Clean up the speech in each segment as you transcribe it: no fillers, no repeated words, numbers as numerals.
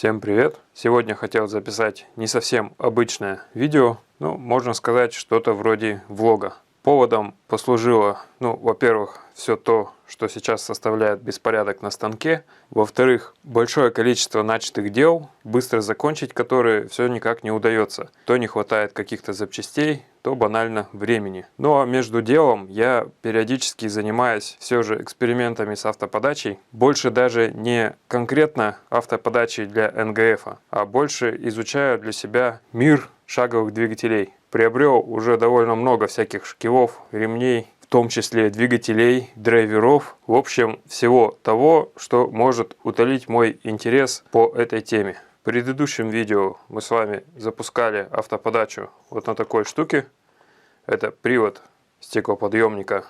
Всем привет! Сегодня хотел записать не совсем обычное видео, но можно сказать что-то вроде влога. Поводом послужило, во-первых, все то, что сейчас составляет беспорядок на станке. Во-вторых, большое количество начатых дел, быстро закончить которые все никак не удается. То не хватает каких-то запчастей, то банально времени. Ну а между делом я периодически занимаюсь все же экспериментами с автоподачей. Больше даже не конкретно автоподачей для НГФ, а больше изучаю для себя мир шаговых двигателей. Приобрел уже довольно много всяких шкивов, ремней, в том числе двигателей, драйверов, в общем, всего того, что может утолить мой интерес по этой теме. В предыдущем видео мы с вами запускали автоподачу вот на такой штуке. Это привод стеклоподъемника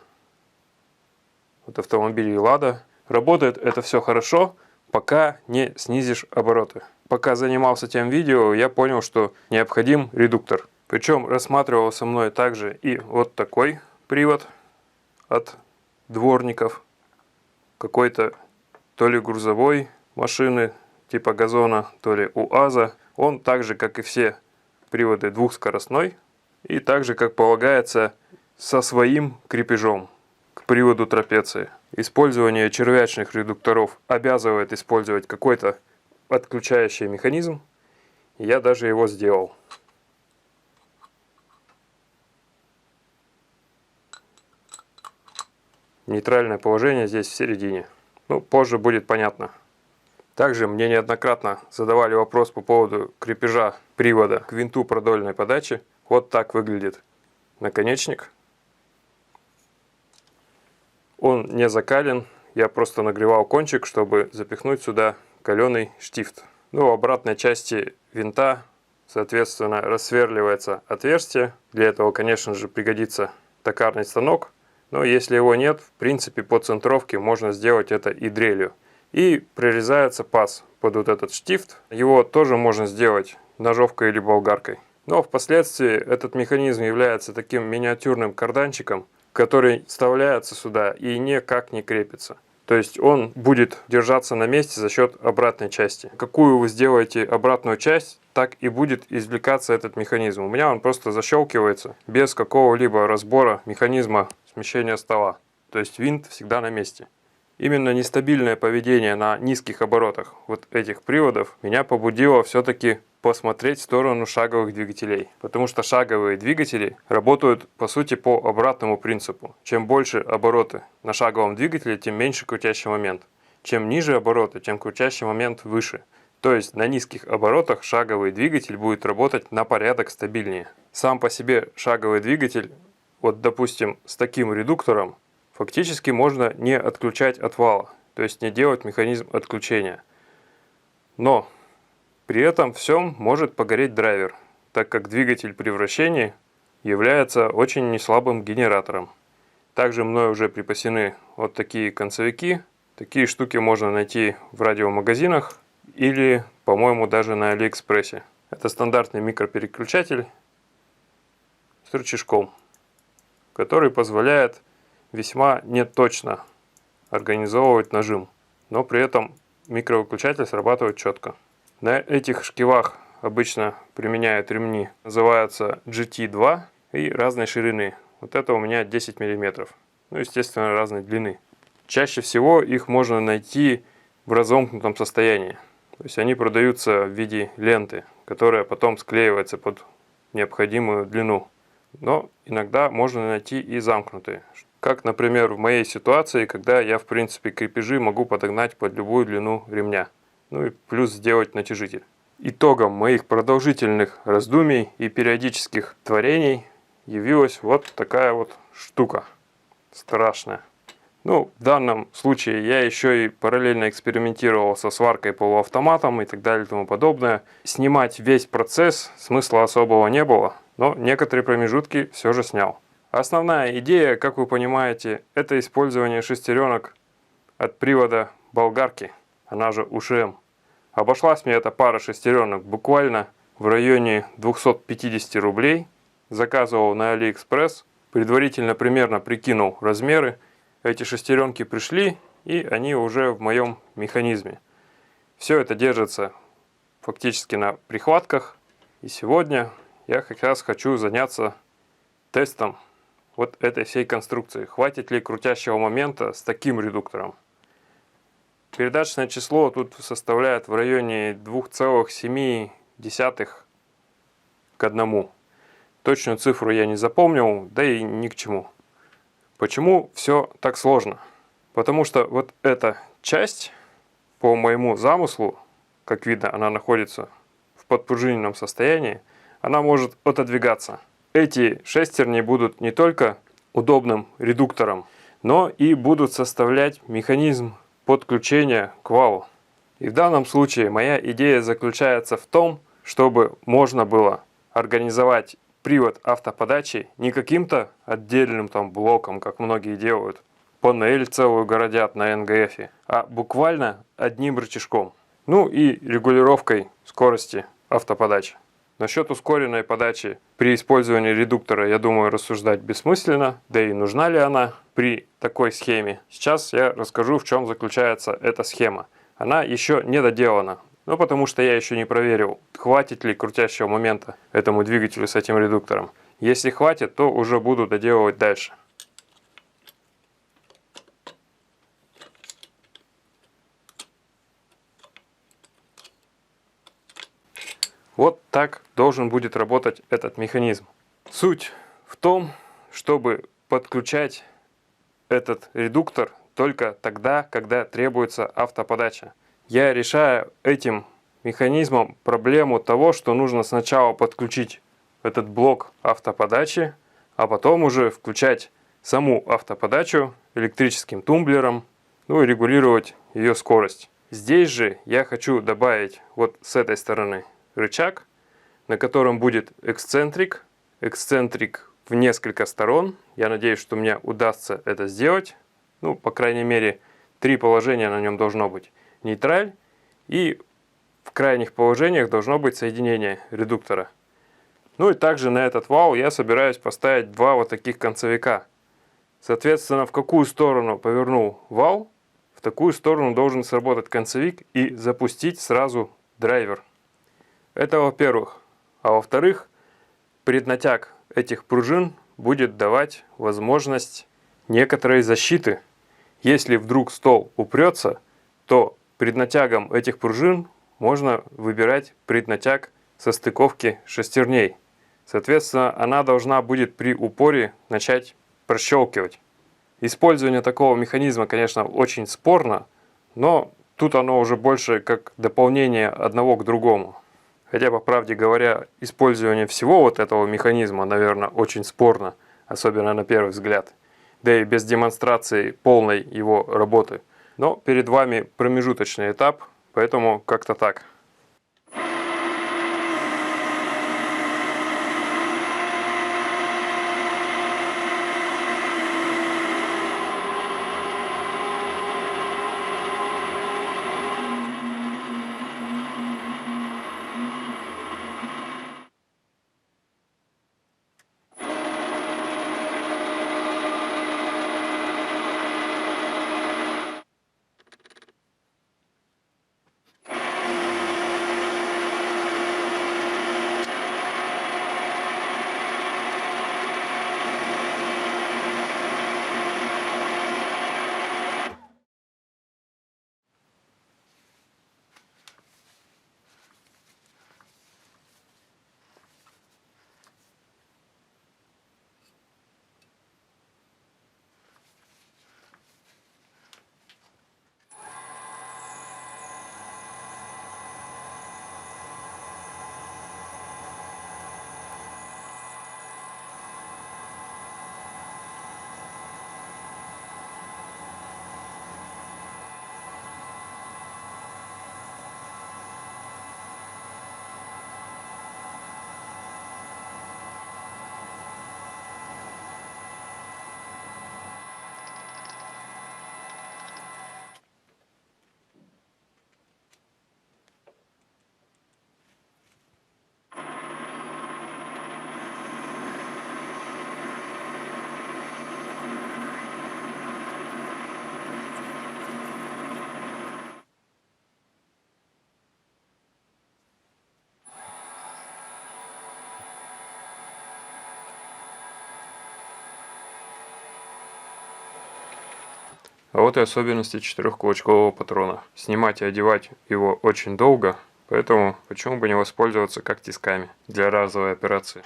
от автомобилей Лада. Работает это все хорошо, пока не снизишь обороты. Пока занимался тем видео, я понял, что необходим редуктор. Причем рассматривал со мной также и вот такой привод от дворников. Какой-то то ли грузовой машины типа газона, то ли УАЗа. Он так же, как и все приводы, двухскоростной. И так же, как полагается, со своим крепежом к приводу трапеции. Использование червячных редукторов обязывает использовать какой-то отключающий механизм. Я даже его сделал. Нейтральное положение здесь в середине. Позже будет понятно. Также мне неоднократно задавали вопрос по поводу крепежа привода к винту продольной подачи. Вот так выглядит наконечник. Он не закален. Я просто нагревал кончик, чтобы запихнуть сюда каленый штифт. В обратной части винта, соответственно, рассверливается отверстие. Для этого, конечно же, пригодится токарный станок. Но если его нет, в принципе, по центровке можно сделать это и дрелью. И прорезается паз под вот этот штифт. Его тоже можно сделать ножовкой или болгаркой. Но впоследствии этот механизм является таким миниатюрным карданчиком, который вставляется сюда и никак не крепится. То есть он будет держаться на месте за счет обратной части. Какую вы сделаете обратную часть, так и будет извлекаться этот механизм. У меня он просто защелкивается без какого-либо разбора механизма смещения стола. То есть винт всегда на месте. Именно нестабильное поведение на низких оборотах вот этих приводов меня побудило все-таки посмотреть в сторону шаговых двигателей. Потому что шаговые двигатели работают по сути по обратному принципу. Чем больше обороты на шаговом двигателе, тем меньше крутящий момент. Чем ниже обороты, тем крутящий момент выше. То есть на низких оборотах шаговый двигатель будет работать на порядок стабильнее. Сам по себе шаговый двигатель, вот допустим с таким редуктором, фактически можно не отключать от вала, то есть не делать механизм отключения. Но при этом всем может погореть драйвер, так как двигатель при вращении является очень неслабым генератором. Также мной уже припасены вот такие концевики. Такие штуки можно найти в радиомагазинах или, по-моему, даже на Алиэкспрессе. Это стандартный микропереключатель с рычажком, который позволяет весьма неточно организовывать нажим, но при этом микровыключатель срабатывает четко. На этих шкивах обычно применяют ремни, называются GT2 и разной ширины. Вот это у меня 10 мм, естественно, разной длины. Чаще всего их можно найти в разомкнутом состоянии. То есть они продаются в виде ленты, которая потом склеивается под необходимую длину. Но иногда можно найти и замкнутые. Как, например, в моей ситуации, когда я, в принципе, крепежи могу подогнать под любую длину ремня. И плюс сделать натяжитель. Итогом моих продолжительных раздумий и периодических творений явилась вот такая вот штука. Страшная. В данном случае я еще и параллельно экспериментировал со сваркой полуавтоматом и так далее и тому подобное. Снимать весь процесс смысла особого не было, но некоторые промежутки все же снял. Основная идея, как вы понимаете, это использование шестеренок от привода болгарки, она же УШМ. Обошлась мне эта пара шестеренок буквально в районе 250 рублей. Заказывал на Алиэкспресс, предварительно примерно прикинул размеры. Эти шестеренки пришли, и они уже в моем механизме. Все это держится фактически на прихватках. И сегодня я как раз хочу заняться тестом вот этой всей конструкции. Хватит ли крутящего момента с таким редуктором? Передаточное число тут составляет в районе 2,7 к 1. Точную цифру я не запомнил, да и ни к чему. Почему все так сложно? Потому что вот эта часть, по моему замыслу, как видно, она находится в подпружиненном состоянии, она может отодвигаться. Эти шестерни будут не только удобным редуктором, но и будут составлять механизм подключения к валу. И в данном случае моя идея заключается в том, чтобы можно было организовать привод автоподачи не каким-то отдельным там блоком, как многие делают, панель целую городят на НГФ, а буквально одним рычажком. Ну и регулировкой скорости автоподачи. Насчет ускоренной подачи при использовании редуктора, я думаю, рассуждать бессмысленно, да и нужна ли она при такой схеме. Сейчас я расскажу, в чем заключается эта схема. Она еще не доделана, но потому что я еще не проверил, хватит ли крутящего момента этому двигателю с этим редуктором. Если хватит, то уже буду доделывать дальше. Вот так должен будет работать этот механизм. Суть в том, чтобы подключать этот редуктор только тогда, когда требуется автоподача. Я решаю этим механизмом проблему того, что нужно сначала подключить этот блок автоподачи, а потом уже включать саму автоподачу электрическим тумблером, ну и регулировать ее скорость. Здесь же я хочу добавить вот с этой стороны рычаг, на котором будет эксцентрик в несколько сторон. Я надеюсь, что мне удастся это сделать. Ну, по крайней мере, 3 положения на нем должно быть. Нейтраль, и в крайних положениях должно быть соединение редуктора. Ну и также на этот вал я собираюсь поставить 2 вот таких концевика. Соответственно, в какую сторону повернул вал, в такую сторону должен сработать концевик и запустить сразу драйвер. Это во-первых. А во-вторых, преднатяг этих пружин будет давать возможность некоторой защиты. Если вдруг стол упрется, то преднатягом этих пружин можно выбирать преднатяг со стыковки шестерней. Соответственно, она должна будет при упоре начать прощелкивать. Использование такого механизма, конечно, очень спорно, но тут оно уже больше как дополнение одного к другому. Хотя, по правде говоря, использование всего вот этого механизма, наверное, очень спорно, особенно на первый взгляд, да и без демонстрации полной его работы. Но перед вами промежуточный этап, поэтому как-то так. А вот и особенности 4-кулачкового патрона. Снимать и одевать его очень долго, поэтому почему бы не воспользоваться как тисками для разовой операции.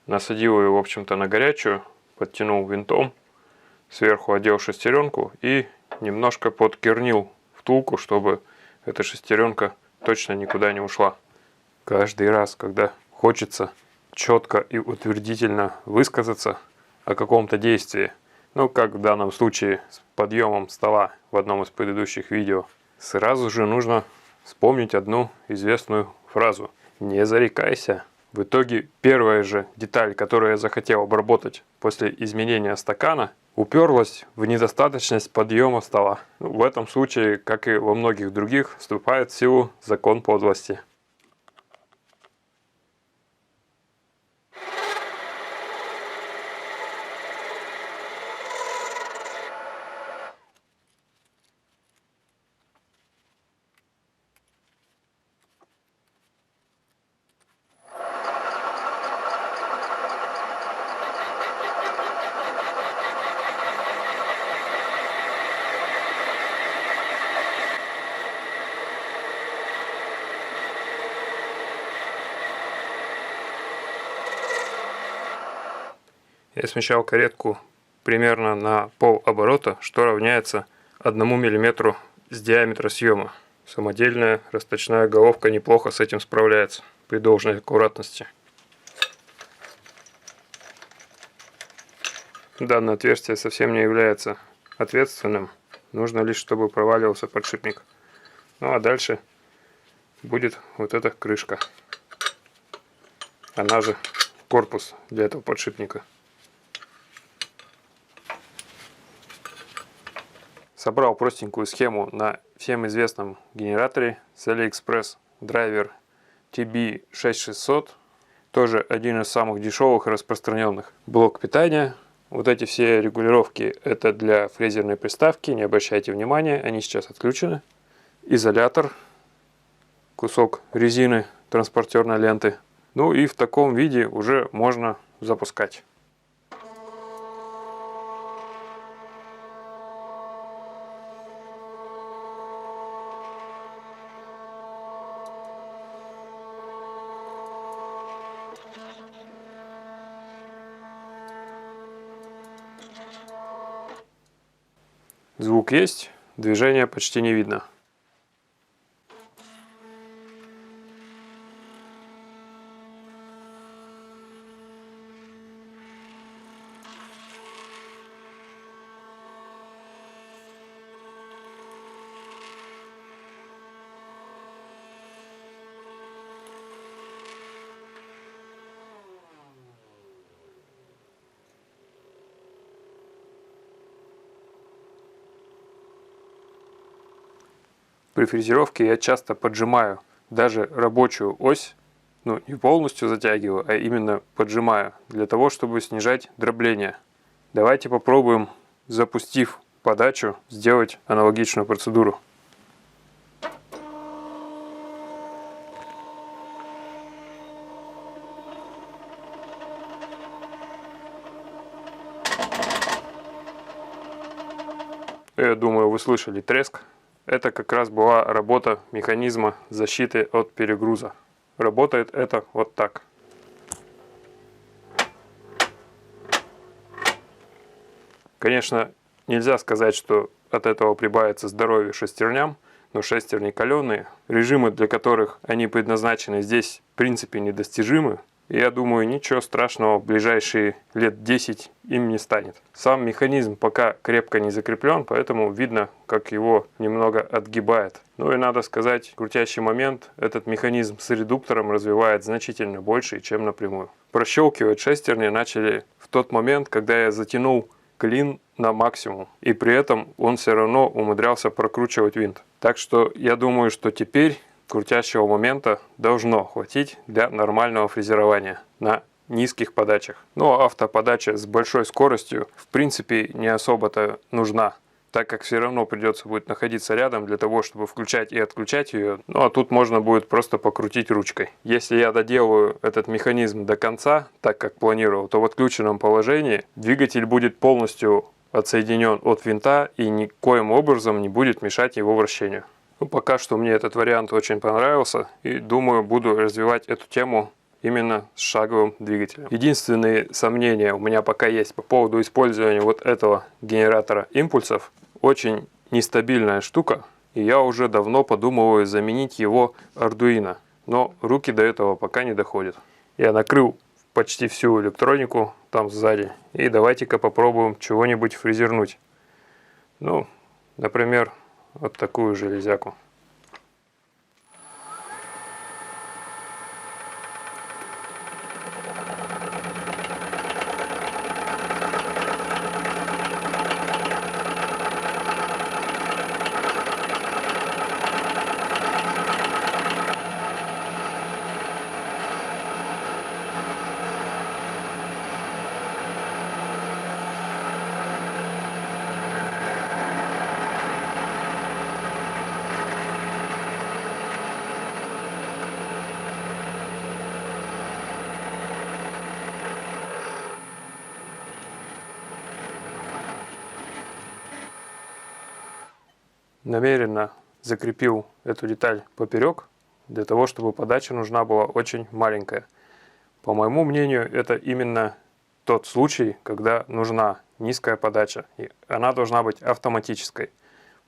Насадил ее, в общем-то, на горячую, подтянул винтом, сверху одел шестеренку и немножко подкернил втулку, чтобы эта шестеренка точно никуда не ушла. Каждый раз, когда хочется четко и утвердительно высказаться о каком-то действии, ну, как в данном случае с подъемом стола в одном из предыдущих видео, сразу же нужно вспомнить одну известную фразу: «Не зарекайся». В итоге первая же деталь, которую я захотел обработать после изменения стакана, уперлась в недостаточность подъема стола. В этом случае, как и во многих других, вступает в силу закон подлости. Я смещал каретку примерно на пол оборота, что равняется 1 мм с диаметра съема. Самодельная расточная головка неплохо с этим справляется при должной аккуратности. Данное отверстие совсем не является ответственным, нужно лишь, чтобы проваливался подшипник. Ну а дальше будет вот эта крышка, она же корпус для этого подшипника. Собрал простенькую схему на всем известном генераторе с AliExpress, драйвер TB6600, тоже один из самых дешевых и распространенных. Блок питания, вот эти все регулировки — это для фрезерной приставки, не обращайте внимания, они сейчас отключены. Изолятор, кусок резины транспортерной ленты. Ну и в таком виде уже можно запускать. Звук есть, движения почти не видно. При фрезеровке я часто поджимаю даже рабочую ось, ну не полностью затягиваю, а именно поджимаю, для того, чтобы снижать дробление. Давайте попробуем, запустив подачу, сделать аналогичную процедуру. Я думаю, вы слышали треск. Это как раз была работа механизма защиты от перегруза. Работает это вот так. Конечно, нельзя сказать, что от этого прибавится здоровье шестерням, но шестерни каленые, режимы, для которых они предназначены, здесь в принципе недостижимы. И я думаю, ничего страшного в ближайшие лет 10 им не станет. Сам механизм пока крепко не закреплен, поэтому видно, как его немного отгибает. Ну и надо сказать, крутящий момент этот механизм с редуктором развивает значительно больше, чем напрямую. Прощелкивать шестерни начали в тот момент, когда я затянул клин на максимум. И при этом он все равно умудрялся прокручивать винт. Так что я думаю, что теперь крутящего момента должно хватить для нормального фрезерования на низких подачах. Но автоподача с большой скоростью в принципе не особо-то нужна, так как все равно придется будет находиться рядом для того, чтобы включать и отключать ее. Ну а тут можно будет просто покрутить ручкой. Если я доделаю этот механизм до конца, так как планировал, то в отключенном положении двигатель будет полностью отсоединен от винта и никоим образом не будет мешать его вращению. Ну, пока что мне этот вариант очень понравился, и думаю, буду развивать эту тему именно с шаговым двигателем. Единственные сомнения у меня пока есть по поводу использования вот этого генератора импульсов. Очень нестабильная штука, и я уже давно подумываю заменить его Arduino, но руки до этого пока не доходят. Я накрыл почти всю электронику там сзади, и давайте-ка попробуем чего-нибудь фрезернуть. Ну, например, вот такую железяку. Намеренно закрепил эту деталь поперек, для того, чтобы подача нужна была очень маленькая. По моему мнению, это именно тот случай, когда нужна низкая подача, и она должна быть автоматической.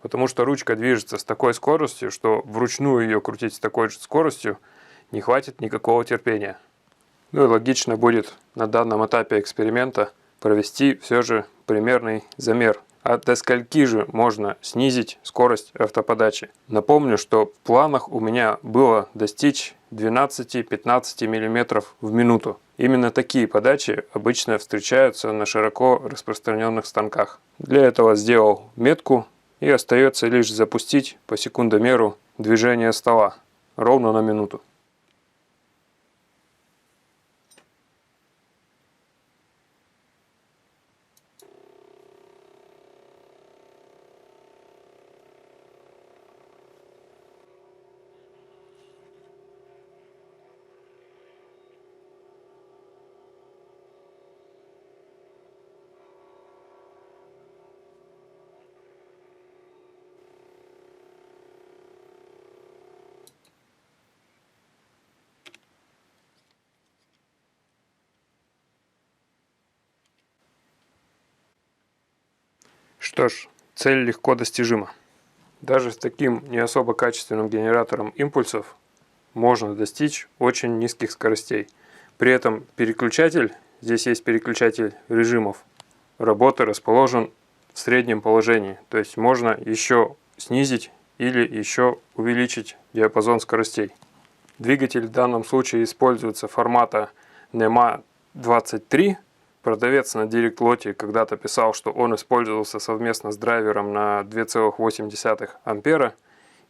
Потому что ручка движется с такой скоростью, что вручную ее крутить с такой же скоростью не хватит никакого терпения. Ну и логично будет на данном этапе эксперимента провести все же примерный замер. А до скольки же можно снизить скорость автоподачи? Напомню, что в планах у меня было достичь 12-15 мм в минуту. Именно такие подачи обычно встречаются на широко распространенных станках. Для этого сделал метку, и остается лишь запустить по секундомеру движение стола ровно на минуту. Что ж, цель легко достижима. Даже с таким не особо качественным генератором импульсов можно достичь очень низких скоростей. При этом переключатель, здесь есть переключатель режимов работы, расположен в среднем положении. То есть можно еще снизить или еще увеличить диапазон скоростей. Двигатель в данном случае используется формата NEMA 23. Продавец на Директлоте когда-то писал, что он использовался совместно с драйвером на 2,8 ампера.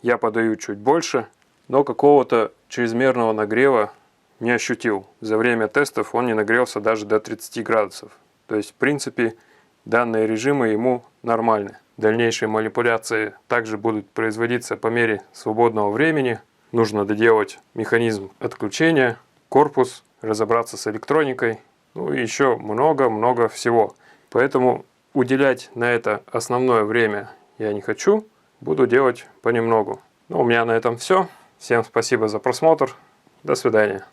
Я подаю чуть больше, но какого-то чрезмерного нагрева не ощутил. За время тестов он не нагрелся даже до 30 градусов. То есть, в принципе, данные режимы ему нормальны. Дальнейшие манипуляции также будут производиться по мере свободного времени. Нужно доделать механизм отключения, корпус, разобраться с электроникой. Ну и еще много-много всего. Поэтому уделять на это основное время я не хочу. Буду делать понемногу. Ну, у меня на этом все. Всем спасибо за просмотр. До свидания.